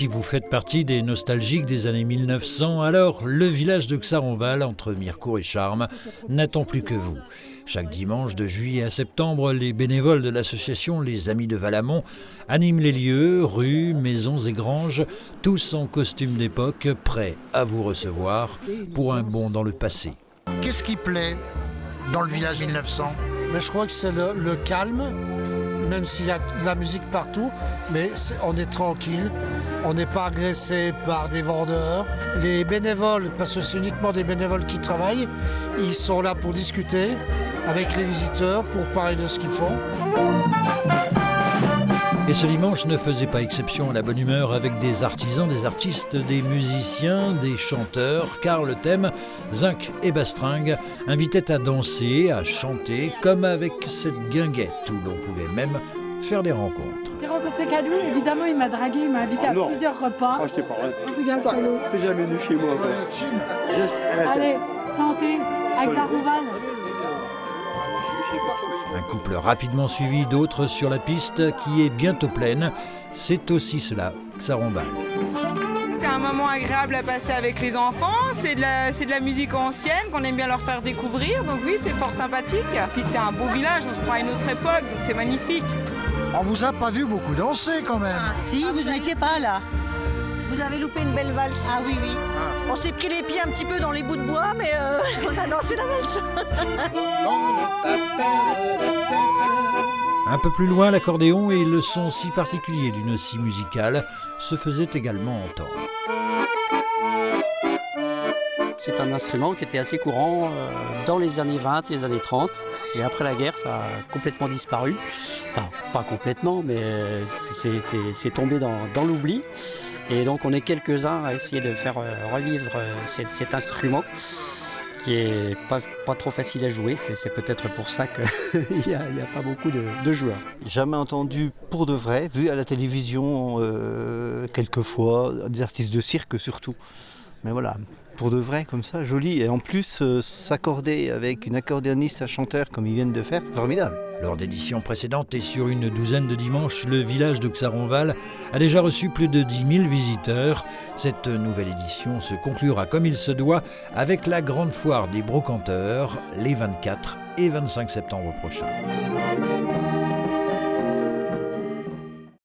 si vous faites partie des nostalgiques des années 1900, alors le village de Xaronval, entre Mirecourt et Charmes, n'attend plus que vous. Chaque dimanche de juillet à septembre, les bénévoles de l'association Les Amis de Valamont animent les lieux, rues, maisons et granges, tous en costume d'époque, prêts à vous recevoir pour un bond dans le passé. Qu'est-ce qui plaît dans le village 1900 ? Mais je crois que c'est le calme, même s'il y a de la musique partout, mais on est tranquille, on n'est pas agressé par des vendeurs. Les bénévoles, parce que c'est uniquement des bénévoles qui travaillent, ils sont là pour discuter avec les visiteurs, pour parler de ce qu'ils font. Et ce dimanche ne faisait pas exception à la bonne humeur avec des artisans, des artistes, des musiciens, des chanteurs, car le thème, zinc et bastringue, invitait à danser, à chanter, comme avec cette guinguette où l'on pouvait même faire des rencontres. J'ai rencontré Calou, évidemment il m'a dragué, il m'a invité à plusieurs repas. Ah, je t'ai pas vrai. Regarde sur l'eau. T'es jamais venu chez moi. Allez, santé, à Xaronval. Un couple rapidement suivi d'autres sur la piste qui est bientôt pleine. C'est aussi cela, Xaronval. C'est un moment agréable à passer avec les enfants, c'est de la musique ancienne qu'on aime bien leur faire découvrir, donc oui, c'est fort sympathique. Puis c'est un beau village, on se croit à une autre époque, donc c'est magnifique. On vous a pas vu beaucoup danser quand même. Si, vous n'étiez pas là. Vous avez loupé une belle valse. Ah oui, oui. On s'est pris les pieds un petit peu dans les bouts de bois, mais on a dansé la valse. Un peu plus loin, l'accordéon et le son si particulier d'une scie musicale se faisaient également entendre. C'est un instrument qui était assez courant dans les années 20, les années 30. Et après la guerre, ça a complètement disparu. Enfin, pas complètement, mais c'est tombé dans l'oubli. Et donc on est quelques-uns à essayer de faire revivre cet instrument qui est pas trop facile à jouer. C'est peut-être pour ça qu'il n'y a pas beaucoup de joueurs. Jamais entendu pour de vrai, vu à la télévision quelquefois, des artistes de cirque surtout. Mais voilà, pour de vrai comme ça, joli. Et en plus, s'accorder avec une accordéoniste, un chanteur comme ils viennent de faire, c'est formidable. Lors d'éditions précédentes et sur une douzaine de dimanches, le village de Xaronval a déjà reçu plus de 10 000 visiteurs. Cette nouvelle édition se conclura comme il se doit avec la grande foire des brocanteurs les 24 et 25 septembre prochains.